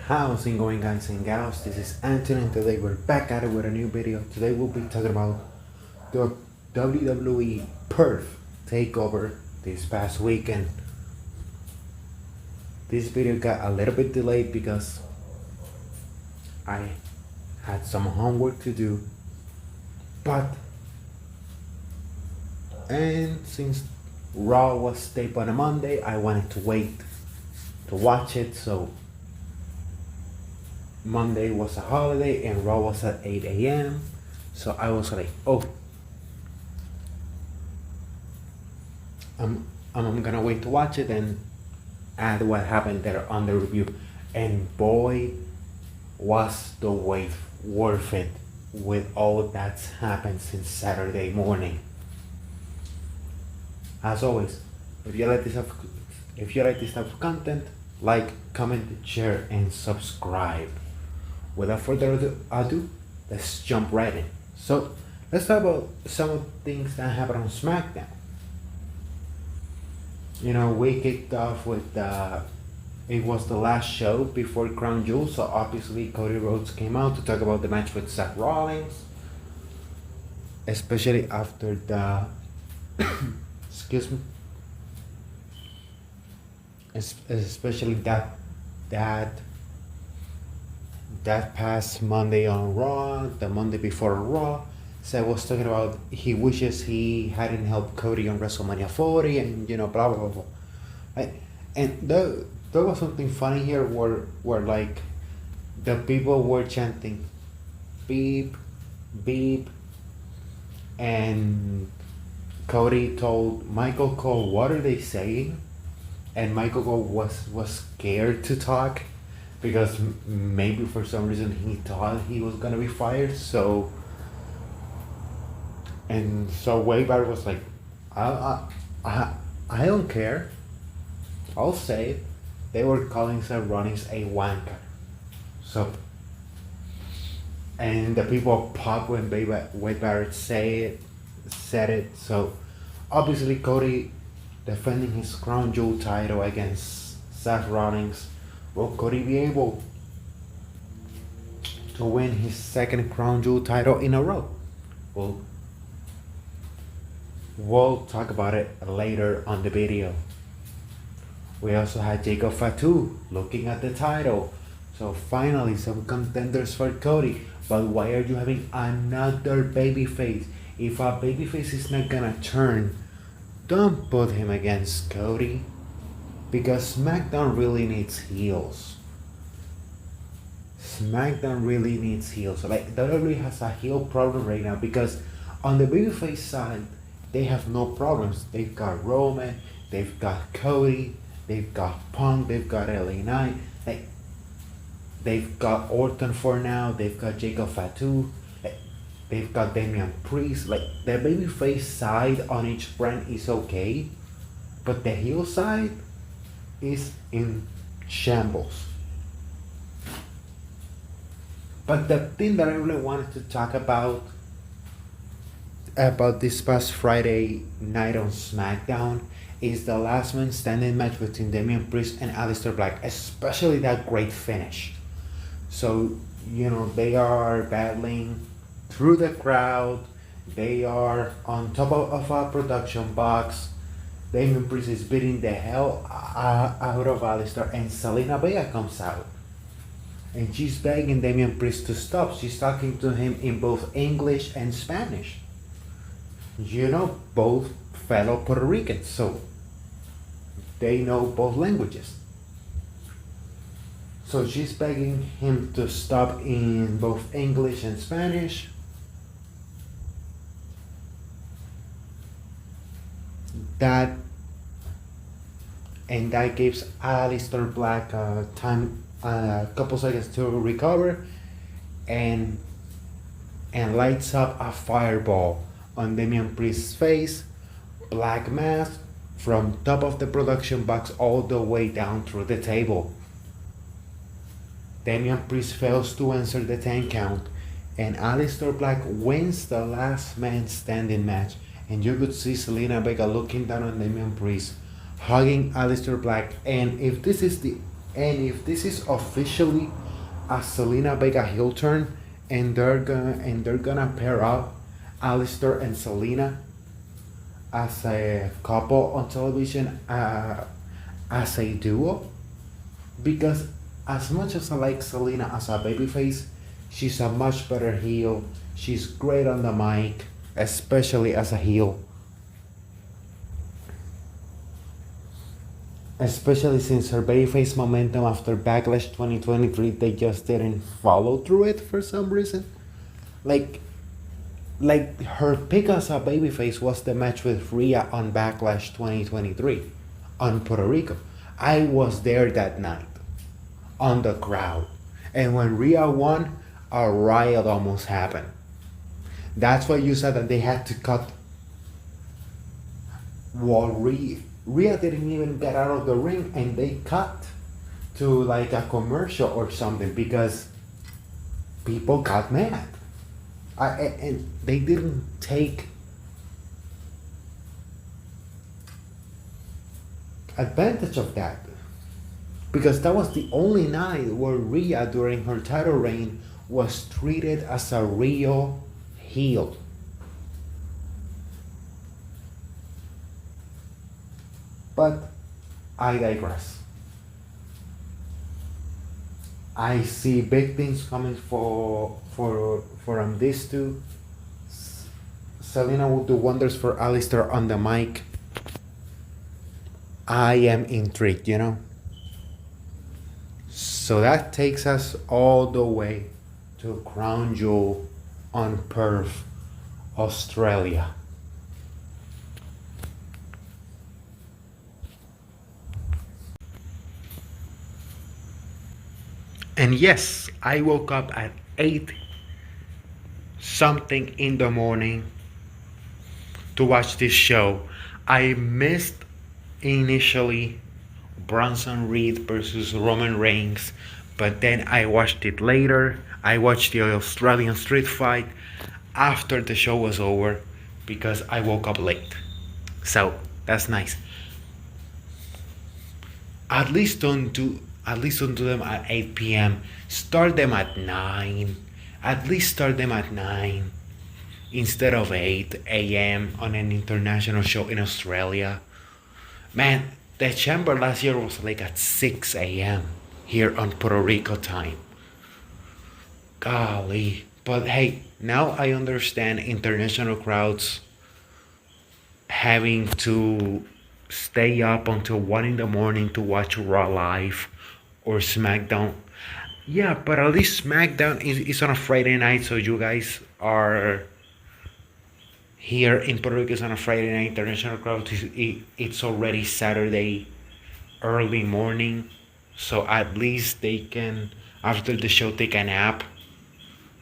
How's it going, guys and gals? This is Anthony, and today we're back at it with a new video. Today we'll be talking about the WWE Perth Takeover this past weekend. This video got a little bit delayed because I had some homework to do, and since Raw was taped on a Monday, I wanted to wait to watch it, so Monday was a holiday and Raw was at 8 a.m. So I was like, I'm gonna wait to watch it and add what happened there on the review. And boy, was the wait worth it with all that's happened since Saturday morning. As always, if you like this type of content, like, comment, share, and subscribe. Without further ado, let's jump right in. So let's talk about some of the things that happened on SmackDown. We kicked off with it was the last show before Crown Jewel, so obviously Cody Rhodes came out to talk about the match with Seth Rollins, especially after the excuse me, especially that past Monday on Raw, the Monday before Raw. Seth was talking about he wishes he hadn't helped Cody on WrestleMania 40 and blah blah blah blah. And there was something funny here where like the people were chanting beep beep, and Cody told Michael Cole, what are they saying? And Michael Cole was scared to talk because maybe for some reason he thought he was gonna be fired. So Wade Barrett was like, I don't care. I'll say it. They were calling Seth Rollins a wanker. So, and the people popped when Wade Barrett said it. So obviously Cody defending his Crown Jewel title against Seth Rollins. Will Cody be able to win his second Crown Jewel title in a row? We'll talk about it later on the video. We also had Jacob Fatu looking at the title. So finally some contenders for Cody. But why are you having another babyface? If a babyface is not gonna turn, don't put him against Cody. Because SmackDown really needs heels. SmackDown really needs heels. Like, WWE has a heel problem right now because on the babyface side, they have no problems. They've got Roman, they've got Cody, they've got Punk, they've got LA Knight, they've got Orton for now, they've got Jacob Fatu, they've got Damian Priest. Like, the babyface side on each brand is okay, but the heel side is in shambles. But the thing that I really wanted to talk about this past Friday night on SmackDown is the last man standing match between Damian Priest and Aleister Black, especially that great finish. So, they are battling through the crowd, they are on top of a production box. Damian Priest is beating the hell out of Aleister, and Zelina Vega comes out. And she's begging Damian Priest to stop. She's talking to him in both English and Spanish. Both fellow Puerto Ricans, so they know both languages. So she's begging him to stop in both English and Spanish. That gives Aleister Black time, a couple seconds to recover, and lights up a fireball on Damian Priest's face. Black mask from top of the production box all the way down through the table. Damian Priest fails to answer the 10 count, and Aleister Black wins the last man standing match. And you could see Zelina Vega looking down on Damian Priest, hugging Aleister Black. And if this is the And if this is officially a Selena Vega heel turn, and they're gonna pair up Alistair and Selena as a couple on television, as a duo, because as much as I like Selena as a babyface, she's a much better heel. She's great on the mic, especially as a heel. Especially since her babyface momentum after Backlash 2023, they just didn't follow through it for some reason. Like, like her pick as a babyface was the match with Rhea on Backlash 2023 on Puerto Rico. I was there that night on the crowd, and when Rhea won, a riot almost happened. That's why you said that they had to cut. Well, Rhea didn't even get out of the ring, and they cut to like a commercial or something because people got mad. And they didn't take advantage of that because that was the only night where Rhea during her title reign was treated as a real heel. But I digress. I see big things coming from these two. Selena will do wonders for Alistair on the mic. I am intrigued, you know. So that takes us all the way to Crown Jewel on Perth, Australia. And yes, I woke up at 8 something in the morning to watch this show. I missed initially Bronson Reed versus Roman Reigns, but then I watched it later. I watched the Australian street fight after the show was over because I woke up late. So that's nice. At least don't do them at 8 p.m. Start them at 9. At least start them at 9 instead of 8 a.m. on an international show in Australia. Man, the chamber last year was like at 6 a.m. here on Puerto Rico time. Golly. But hey, now I understand international crowds having to stay up until 1 in the morning to watch Raw live or SmackDown. Yeah, but at least SmackDown is on a Friday night, so you guys are here in Puerto Rico is on a Friday night. International crowd, it's already Saturday early morning, so at least they can after the show take a nap.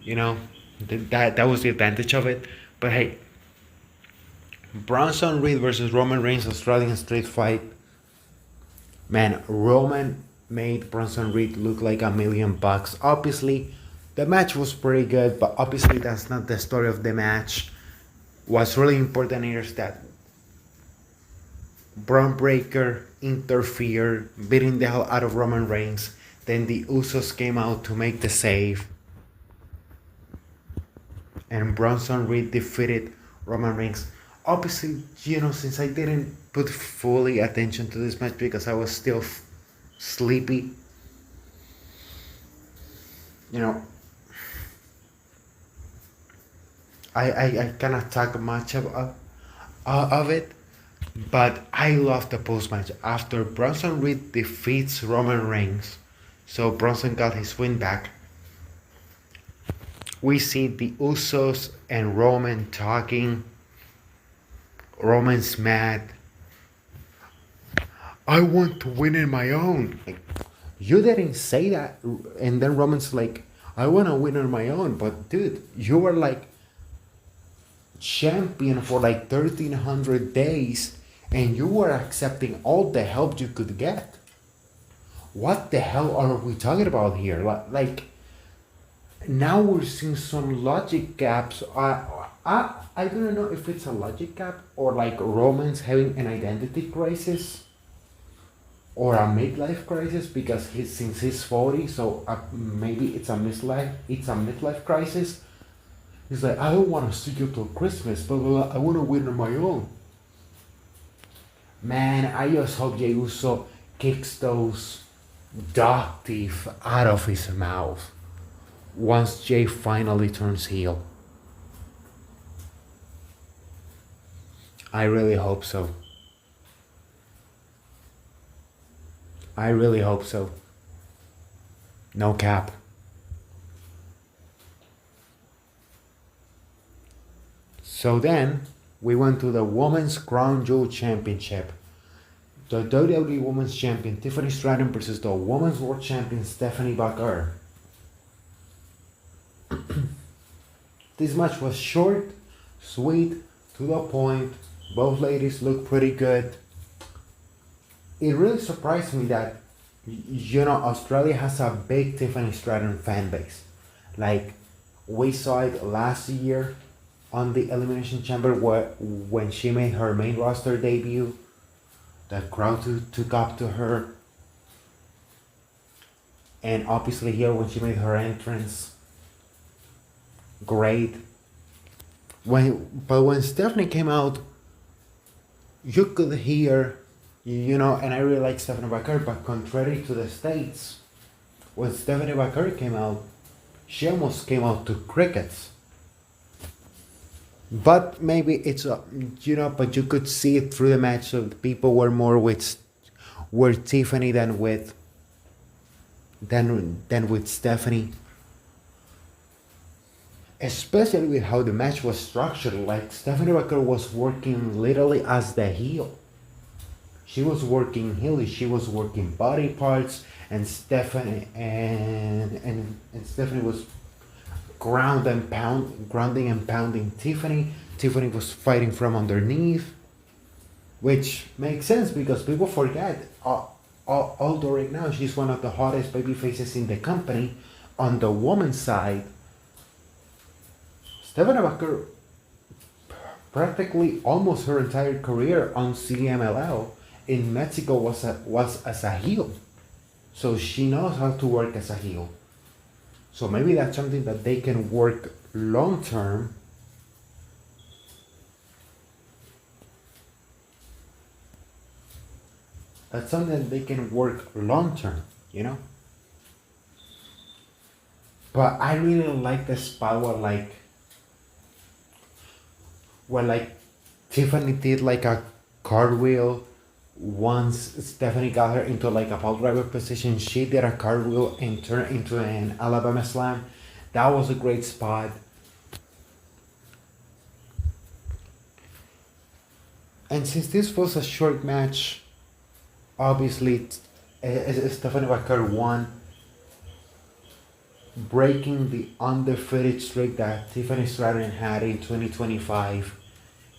You know, that was the advantage of it. But hey, Bronson Reed versus Roman Reigns Australian street fight. Man, Roman made Bronson Reed look like $1,000,000. Obviously, the match was pretty good, but obviously that's not the story of the match. What's really important here is that Braun Breaker interfered, beating the hell out of Roman Reigns. Then the Usos came out to make the save. And Bronson Reed defeated Roman Reigns. Obviously, you know, since I didn't put fully attention to this match because I was still sleepy, you know, I cannot talk much of it, but I love the post match after Bronson Reed defeats Roman Reigns. So Bronson got his win back. We see the Usos and Roman talking. Roman's mad. I want to win in my own. Like, you didn't say that. And then Roman's like, I want to win on my own. But dude, you were like champion for like 1,300 days. And you were accepting all the help you could get. What the hell are we talking about here? Like now we're seeing some logic gaps. I don't know if it's a logic gap or like Roman's having an identity crisis. or a midlife crisis because since he's 40, so maybe it's a midlife crisis. He's like, I don't want to see you till Christmas, but I want to win on my own. Man, I just hope Jey Uso kicks those dog teeth out of his mouth once Jay finally turns heel. I really hope so. I really hope so. No cap. So then we went to the Women's Crown Jewel Championship. The WWE Women's Champion Tiffany Stratton versus the Women's World Champion Stephanie Baker. This match was short, sweet, to the point. Both ladies looked pretty good. It really surprised me that Australia has a big Tiffany Stratton fan base. Like we saw it last year on the Elimination Chamber when she made her main roster debut. The crowd took up to her. And obviously here when she made her entrance. Great. But when Stephanie came out, you could hear, and I really like Stephanie Baker, but contrary to the States, when Stephanie Baker came out, she almost came out to crickets. But maybe it's, but you could see it through the match, so the people were more with Tiffany than with Stephanie. Especially with how the match was structured. Like Stephanie Baker was working literally as the heel. She was working heel, she was working body parts, and Stephanie was grounding and pounding Tiffany. Tiffany was fighting from underneath, which makes sense because people forget. Although right now she's one of the hottest baby faces in the company, on the woman's side, Stephanie Baker practically almost her entire career on CMLL in Mexico was as a heel. So she knows how to work as a heel. So maybe that's something that they can work long term. That's something that they can work long term, But I really like the spot where Tiffany did like a cartwheel. Once Stephanie got her into like a pile driver position, she did a cartwheel and turned into an Alabama slam. That was a great spot. And since this was a short match, obviously Stephanie Baker won, breaking the undefeated streak that Tiffany Stratton had in 2025.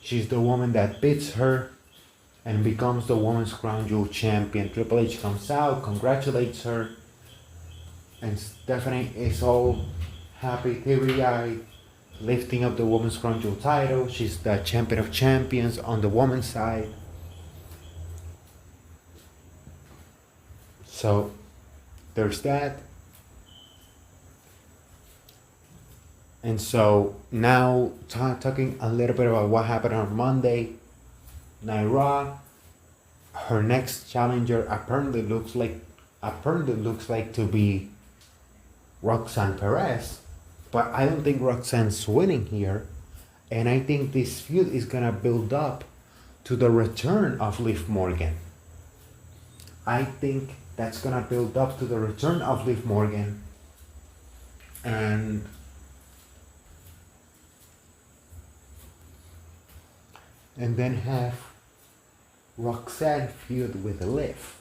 She's the woman that beats her and becomes the Women's Crown Jewel champion. Triple H comes out, congratulates her, and Stephanie is all happy, teary-eyed, lifting up the Women's Crown Jewel title. She's the champion of champions on the women's side. So there's that. And so now talking a little bit about what happened on Monday Night Raw. Her next challenger apparently looks like to be Roxanne Perez, but I don't think Roxanne's winning here, and I think this feud is gonna build up to the return of Liv Morgan. I think that's gonna build up to the return of Liv Morgan, and then have Roxanne feud with Liv.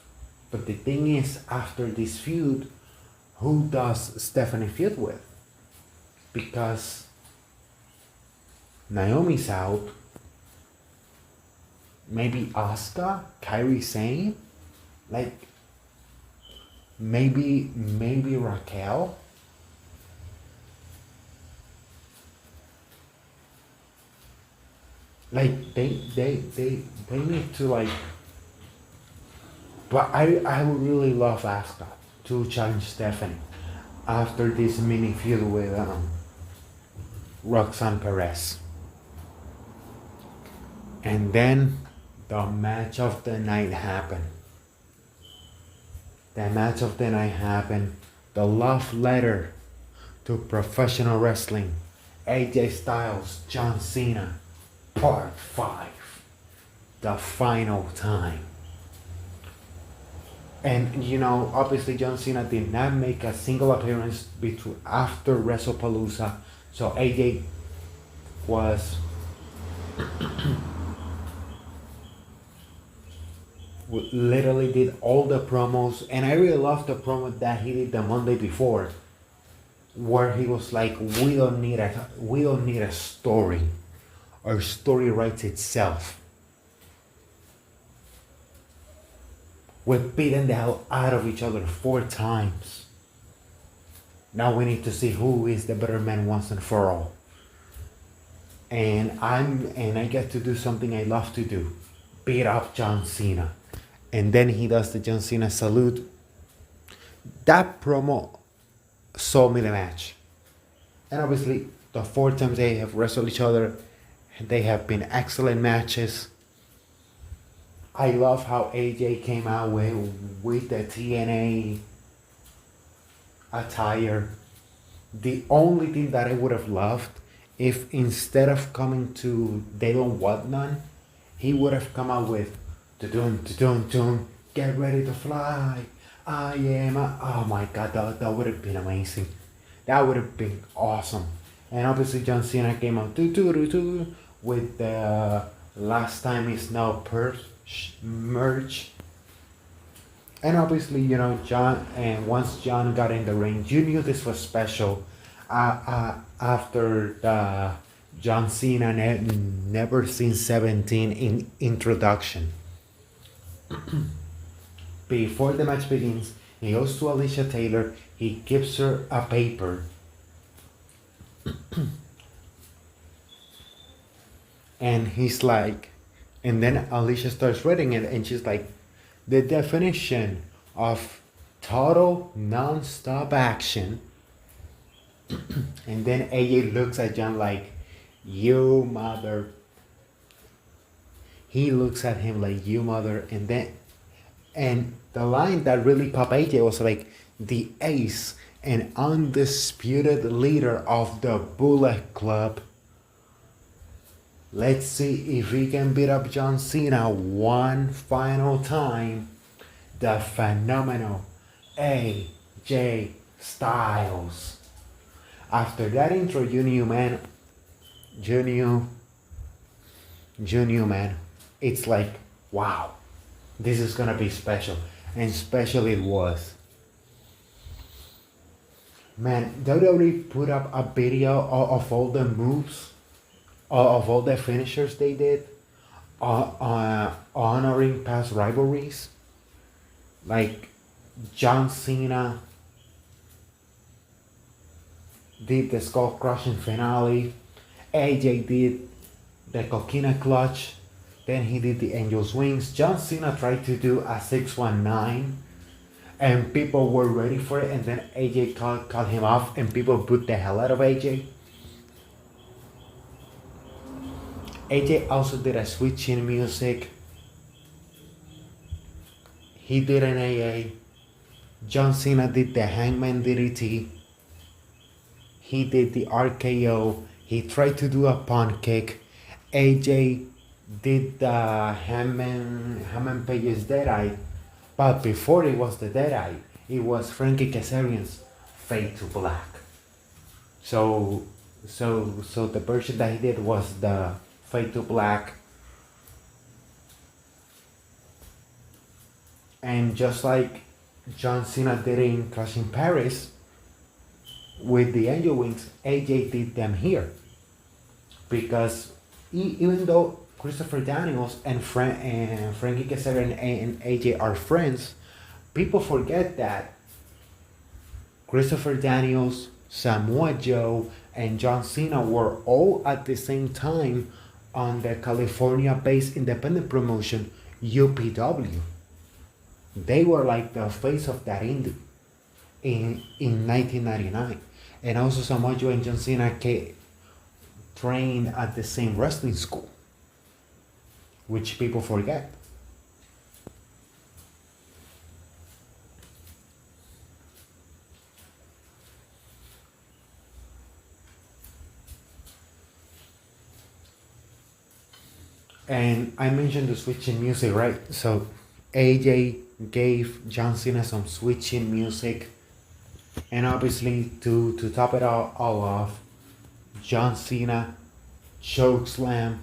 But the thing is, after this feud, who does Stephanie feud with? Because Naomi's out. Maybe Asuka, Kairi Sane, maybe Raquel. They need to But I would really love Asuka to challenge Stephanie after this mini feud with Roxanne Perez. And then the match of the night happened. The match of the night happened. The love letter to professional wrestling. AJ Styles, John Cena, Part 5. The final time. And obviously John Cena did not make a single appearance between after WrestlePalooza. So AJ was literally did all the promos, and I really loved the promo that he did the Monday before, where he was like, "We don't need a story. Our story writes itself. We've beaten the hell out of each other 4 times. Now we need to see who is the better man once and for all." And I get to do something I love to do, beat up John Cena. And then he does the John Cena salute. That promo sold me the match. And obviously, the 4 times they have wrestled each other, they have been excellent matches. I love how AJ came out with the TNA attire. The only thing that I would have loved, if instead of coming to They Don't Want None, he would have come out with dun, get ready to fly. I am. Oh my God, that would have been amazing. That would have been awesome. And obviously John Cena came out with the Last Time Is Now Perth merch. And obviously, John, and once John got in the ring, you knew this was special. After the John Cena Never Seen 17 in introduction. Before the match begins, he goes to Alicia Taylor, he gives her a paper. And he's like, and then Alicia starts reading it, and she's like, the definition of total non-stop action. And then AJ looks at John like, you mother. He looks at him like, you mother. And the line that really popped AJ was like, the ace and undisputed leader of the Bullet Club. Let's see if he can beat up John Cena one final time. The phenomenal AJ Styles. After that intro, you knew, man. It's like, wow, this is gonna be special. And special it was. Man, WWE put up a video of all the moves, of all the finishers they did, honoring past rivalries. Like John Cena did the skull crushing finale. AJ did the coquina clutch. Then he did the angel's wings. John Cena tried to do a 619, and people were ready for it. And then AJ cut him off, and people booed the hell out of AJ. AJ also did a switch in music. He did an AA. John Cena did the Hangman DDT. He did the RKO. He tried to do a punt kick. AJ did the Hammond Page's Deadeye. But before it was the Deadeye, it was Frankie Kazarian's Fade to Black. So the version that he did was the Fade to Black. And just like John Cena did in Clash in Paris with the Angel Wings, AJ did them here. Because even though Christopher Daniels and Frankie Kazarian and AJ are friends, people forget that Christopher Daniels, Samoa Joe, and John Cena were all at the same time on the California-based independent promotion UPW. They were like the face of that indie in 1999. And also Samoa Joe and John Cena trained at the same wrestling school, which people forget. And I mentioned the switching music, right? So AJ gave John Cena some switching music, and obviously to top it all off, John Cena chokeslam,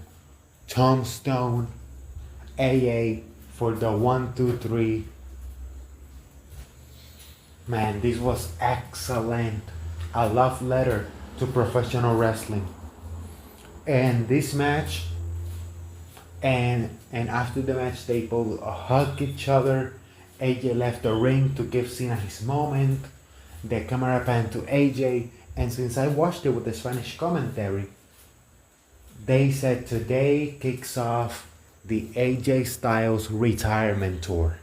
tombstone, AA for the 1, 2, 3. Man, this was excellent. A love letter to professional wrestling. And this match, and after the match, they both hug each other. AJ left the ring to give Cena his moment. The camera panned to AJ, and since I watched it with the Spanish commentary, they said today kicks off the AJ Styles retirement tour.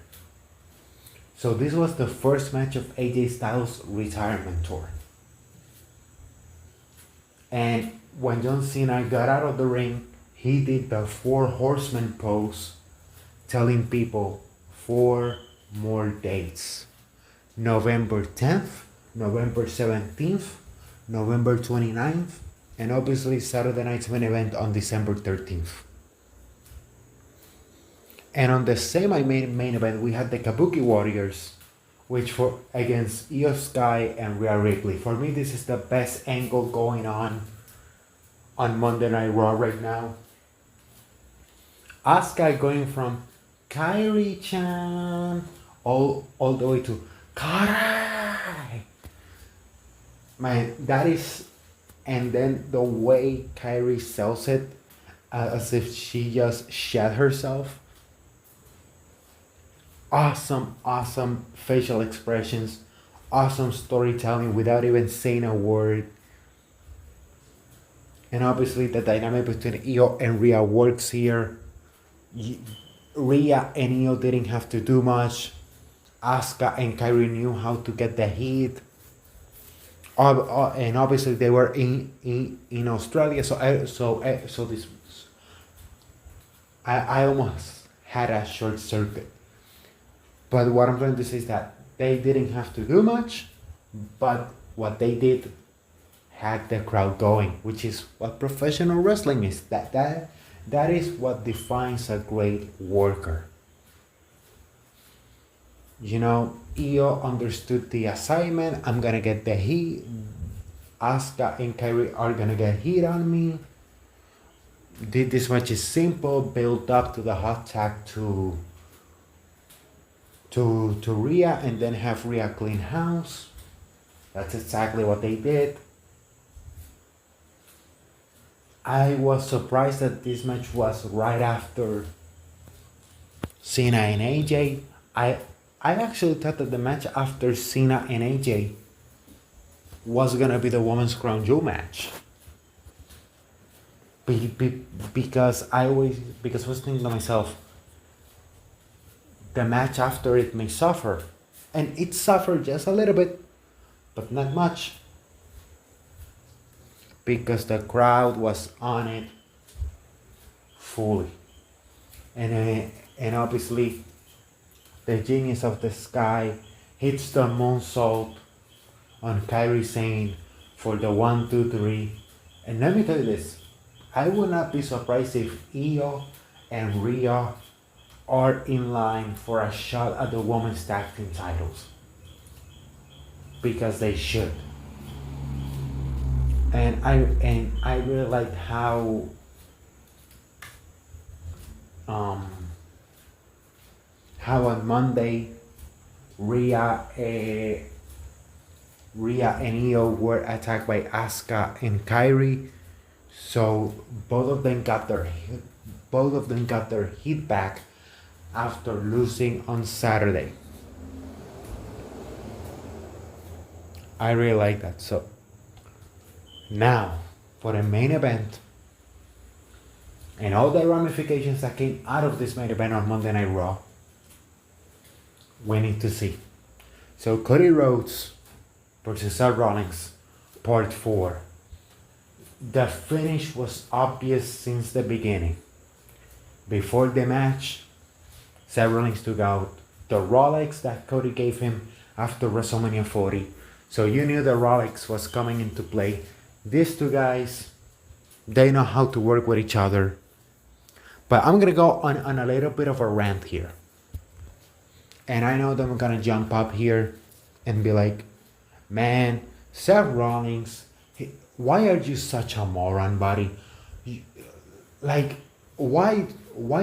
So this was the first match of AJ Styles' retirement tour. And when John Cena got out of the ring, he did the 4 horsemen pose, telling people 4 more dates. November 10th, November 17th, November 29th, and obviously Saturday night's main event on December 13th. And on the same main event, we had the Kabuki Warriors, which for against Io Sky and Rhea Ripley. For me, this is the best angle going on Monday Night Raw right now. Asuka going from Kairi-chan all the way to Karai. Man, that is, and then the way Kairi sells it, as if she just shed herself. Awesome facial expressions, awesome storytelling without even saying a word. And obviously the dynamic between Io and Rhea works here. Rhea and Io didn't have to do much. Asuka and Kairi knew how to get the heat. And obviously they were in Australia, so I almost had a short circuit. But what I'm trying to say is that they didn't have to do much, but what they did had the crowd going, which is what professional wrestling is. That is what defines a great worker. You know, Io understood the assignment. I'm gonna get the heat. Asuka and Kairi are gonna get heat on me. This match is simple, build up to the hot tag to Rhea, and then have Rhea clean house. That's exactly what they did. I was surprised that this match was right after Cena and AJ. I actually thought that the match after Cena and AJ was gonna be the Women's Crown Jewel match. Because I was thinking to myself, the match after it may suffer. And it suffered just a little bit, but not much. Because the crowd was on it fully. And obviously, the Genius of the Sky hits the moonsault on Kairi Sane for the 1, 2, 3. And let me tell you this, I would not be surprised if Io and Rhea are in line for a shot at the women's tag team titles. Because they should. And I really liked how on Monday Rhea and Io were attacked by Asuka and Kairi, so both of them got their heat back after losing on Saturday. I really like that. So now for the main event and all the ramifications that came out of this main event on Monday Night Raw. we need to see. So Cody Rhodes versus Seth Rollins, part 4. The finish was obvious since the beginning. Before the match, Seth Rollins took out the Rolex that Cody gave him after WrestleMania 40. So you knew the Rolex was coming into play. These two guys, they know how to work with each other. But I'm going to go on a little bit of a rant here. And I know that I'm going to jump up here and be like, man, Seth Rollins, why are you such a moron, buddy? Like, why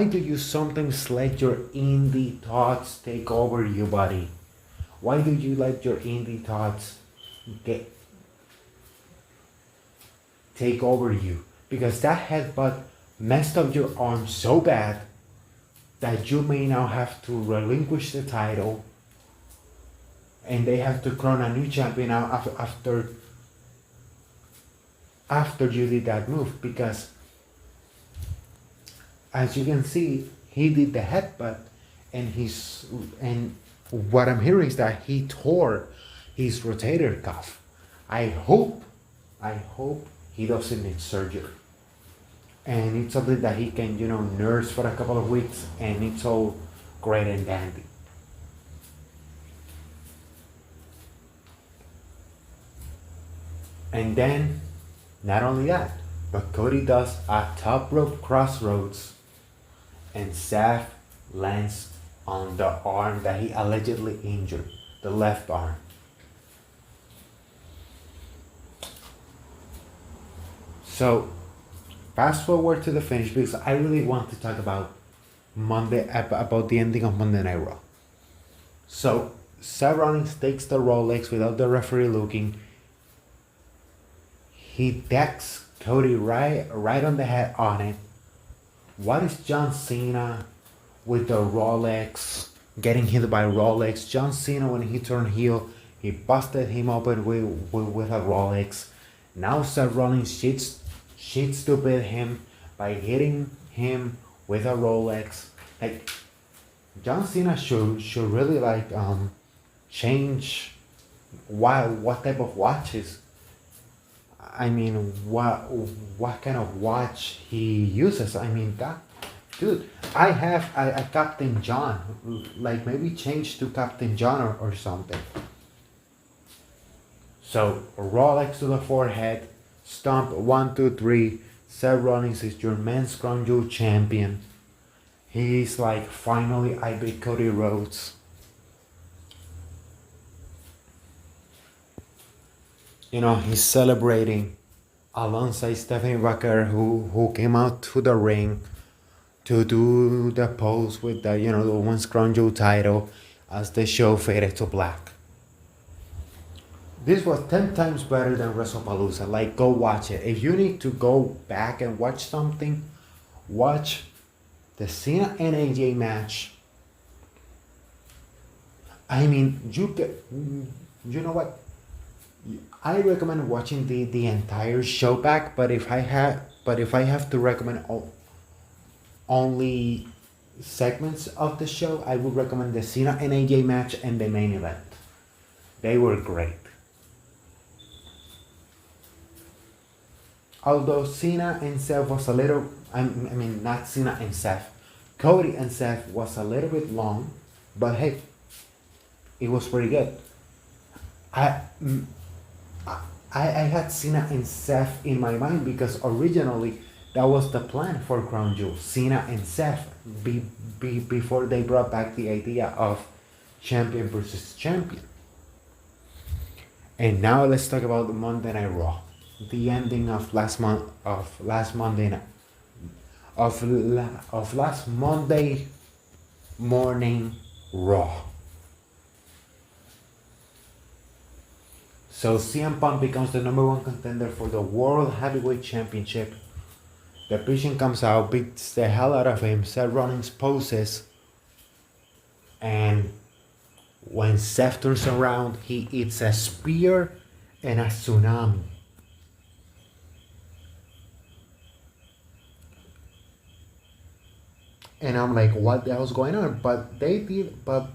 do you sometimes let your indie thoughts take over you, buddy? Why do you let your indie thoughts take over you? Because that headbutt messed up your arm so bad that you may now have to relinquish the title, and they have to crown a new champion now after you did that move. Because as you can see, he did the headbutt, and what I'm hearing is that he tore his rotator cuff. I hope he doesn't need surgery. And it's something that he can, nurse for a couple of weeks, and it's all great and dandy. And then, not only that, but Cody does a top rope crossroads, and Seth lands on the arm that he allegedly injured, the left arm. So, fast forward to the finish, because I really want to talk about the ending of Monday Night Raw. So, Seth Rollins takes the Rolex without the referee looking. He decks Cody right on the head on it. What is John Cena with the Rolex, getting hit by Rolex? John Cena, when he turned heel, he busted him open with a Rolex. Now Seth Rollins shit stupid him by hitting him with a Rolex. Like, John Cena should really change what type of watches. I mean, what kind of watch he uses. I mean, God, dude, I have a Captain John. Like, maybe change to Captain John or something. So, Rolex to the forehead, stomp 1, 2, 3. Seth Rollins is your men's Crown Jewel champion. He's like, finally, I beat Cody Rhodes. He's celebrating alongside Stephanie Baker, who came out to the ring to do the pose with the women's Crown Jewel title as the show faded to black. This was 10 times better than WrestlePalooza. Like, go watch it. If you need to go back and watch something, watch the Cena and AJ match. I mean, you know what? I recommend watching the entire show back, but if I have to recommend only segments of the show, I would recommend the Cena and AJ match and the main event. They were great. Although Cena and Seth was a little, not Cena and Seth, Cody and Seth was a little bit long, but hey, it was pretty good. I had Cena and Seth in my mind because originally that was the plan for Crown Jewel. Cena and Seth before they brought back the idea of champion versus champion. And now let's talk about the Monday Night Raw. The ending of last Monday morning Raw. So CM Punk becomes the number 1 contender for the World Heavyweight Championship. The patient comes out, beats the hell out of him. Seth Rollins poses, and when Seth turns around, he eats a spear and a tsunami. And I'm like, what the hell's going on? But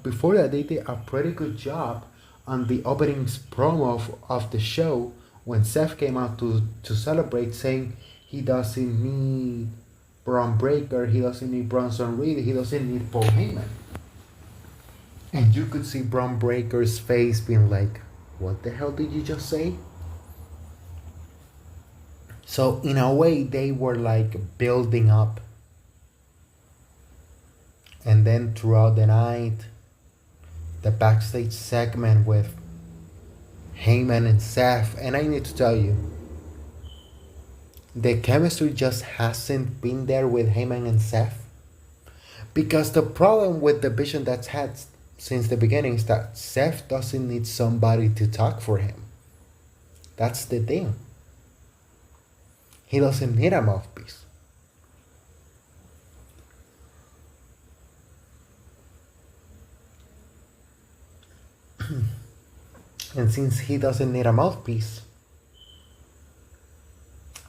before that, they did a pretty good job on the opening promo of the show when Seth came out to celebrate, saying he doesn't need Braun Breaker, he doesn't need Bronson Reed, he doesn't need Paul Heyman. And you could see Braun Breaker's face being like, what the hell did you just say? So in a way, they were like building up. And then throughout the night, the backstage segment with Heyman and Seth, and I need to tell you, the chemistry just hasn't been there with Heyman and Seth. Because the problem with the vision that's had since the beginning is that Seth doesn't need somebody to talk for him. That's the thing. He doesn't need a mouthpiece. And since he doesn't need a mouthpiece,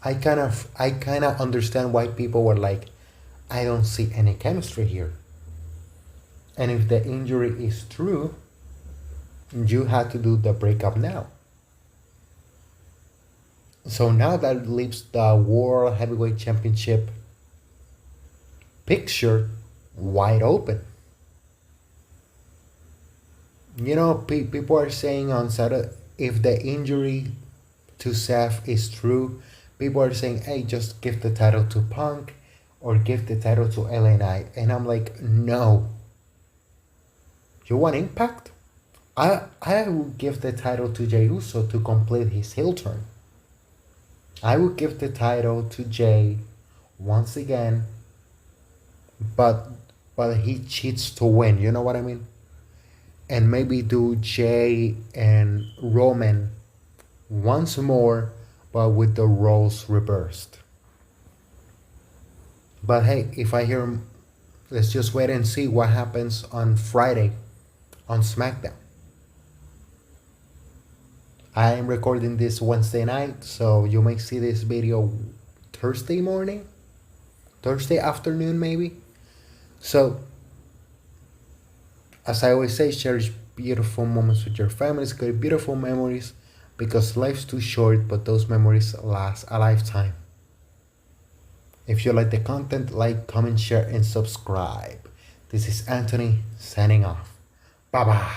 I kind of understand why people were like, I don't see any chemistry here. And if the injury is true, you had to do the breakup now. So now that leaves the World Heavyweight Championship picture wide open. You know, people are saying on Saturday, if the injury to Seth is true, people are saying, hey, just give the title to Punk or give the title to LA Knight. And I'm like, no. You want impact? I would give the title to Jey Uso to complete his heel turn. I would give the title to Jey once again, but he cheats to win. You know what I mean? And maybe do Jey and Roman once more, but with the roles reversed. But hey, if I hear, let's just wait and see what happens on Friday on SmackDown. I am recording this Wednesday night, so you may see this video Thursday morning, Thursday afternoon maybe. So, as I always say, cherish beautiful moments with your families, create beautiful memories, because life's too short, but those memories last a lifetime. If you like the content, like, comment, share, and subscribe. This is Anthony signing off. Bye bye.